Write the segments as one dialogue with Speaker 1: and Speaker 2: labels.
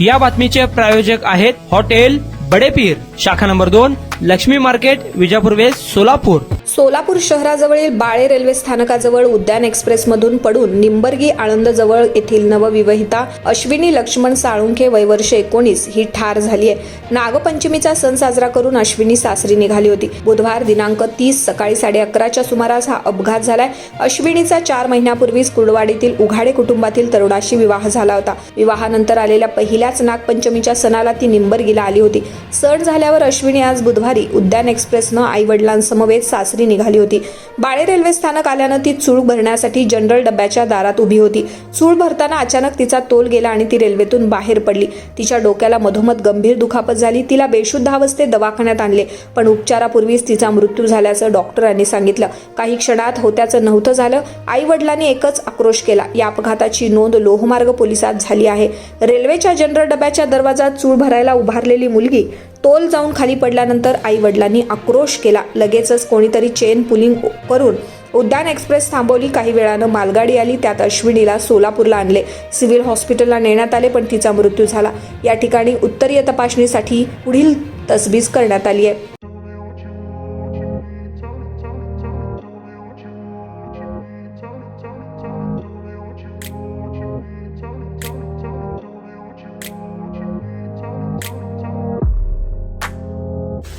Speaker 1: या बातमीचे प्रायोजक आहेत हॉटेल बडेपीर, शाखा number 2, Laxmi market, Vijapur west, Solapur.
Speaker 2: Solapur शहराजवळील बाळे रेल्वे स्थानकाजवळ उद्यान एक्सप्रेसमधून पडून निंबर्गी आळंद जवळ येथील नवविवाहिता अश्विनी लक्ष्मण साळुंखे वय वर्ष 19 ही ठार झाली आहे. नागपंचमीचा सण साजरा करून अश्विनी सासरी निघाली होती. बुधवार दिनांक 30 सकाळी 11:30च्या सुमारास हा अपघात झालाय. अश्विनीचा 4 महिन्यापूर्वीच कुर्डवाडीतील उघाडे कुटुंबातील तरुणाशी विवाह झाला होता. विवाहानंतर आलेल्या पहिल्याच नागपंचमीच्या सणाला ती निंबर्गीला आली होती. सण झाल्यावर अश्विनी आज बुधवारी उद्यान एक्सप्रेसनं आईवडिलांसमवेत सासरी निघाली होती. बाळे रेल्वे स्थानक आल्यानं ती चूळ भरण्यासाठी जनरल डब्याच्या दारात उभी होती. चूळ भरताना अचानक तिचा तोल गेला आणि ती रेल्वेतून बाहेर पडली. तिच्या डोक्याला मधोमध गंभीर दुखापत झाली. तिला बेशुद्ध अवस्थेत दवाखान्यात आणले, पण उपचारापूर्वीच तिचा मृत्यू झाल्याचं डॉक्टरांनी सांगितलं. काही क्षणात होत्याचं नव्हतं झालं. आई वडिलांनी एकच आक्रोश केला. या अपघाताची नोंद लोहमार्ग पोलिसात झाली आहे. रेल्वेच्या जनरल डब्याच्या दरवाजात चूळ भरायला उभारलेली मुलगी तोल जाऊन खाली पडल्यानंतर आई वडिलांनी आक्रोश केला. लगेचच कोणीतरी चेन पुलिंग करून उद्यान एक्सप्रेस थांबवली. काही वेळानं मालगाडी आली. त्यात अश्विनीला सोलापूरला आणले. सिव्हिल हॉस्पिटलला नेण्यात आले, पण तिचा मृत्यू झाला. या ठिकाणी उत्तरीय तपासणीसाठी पुढील तजवीज करण्यात आली आहे.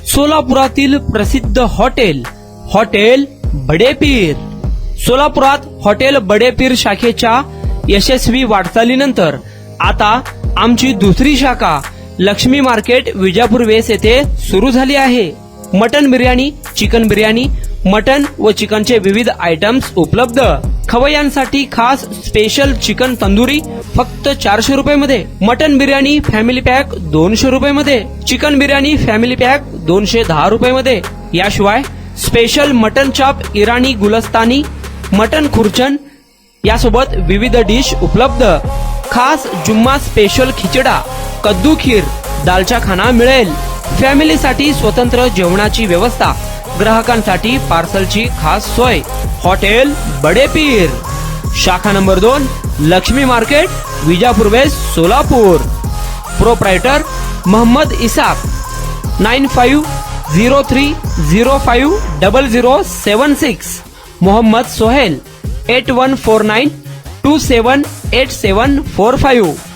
Speaker 1: सोलापुरातील प्रसिद्ध हॉटेल बडेपीर. सोलापुरात हॉटेल बडेपीर शाखेच्या यशस्वी वाटचालीनंतर आता आमची दुसरी शाखा लक्ष्मी मार्केट, विजापूर वेस्ट येथे सुरू झाली आहे. Mutton biryani, chicken biryani, mutton व चिकनचे विविध आयटम्स उपलब्ध. खवय्यांसाठी खास स्पेशल चिकन तंदुरी फक्त 400 रुपये मध्ये. मटन बिर्याणी फॅमिली पॅक 200 रुपये मध्ये. चिकन बिर्याणी फॅमिली पॅक 210 रुपये मध्ये. याशिवाय स्पेशल मटन चॉप, इराणी गुलस्तानी, मटन खुर्चन यासोबत विविध डिश उपलब्ध. खास जुम्मा स्पेशल खिचडा, कद्दू खीर, दालचा खाना मिळेल. फॅमिलीसाठी स्वतंत्र जेवणाची व्यवस्था, ग्राहकांसाठी पार्सलची खास सोय. हॉटेल बडेपीर, शाखा number 2, Laxmi market, Vijapur west, Solapur. Proprietor Mohammed Isaq. 9503050076. Mohammed Sohail. 8149278745.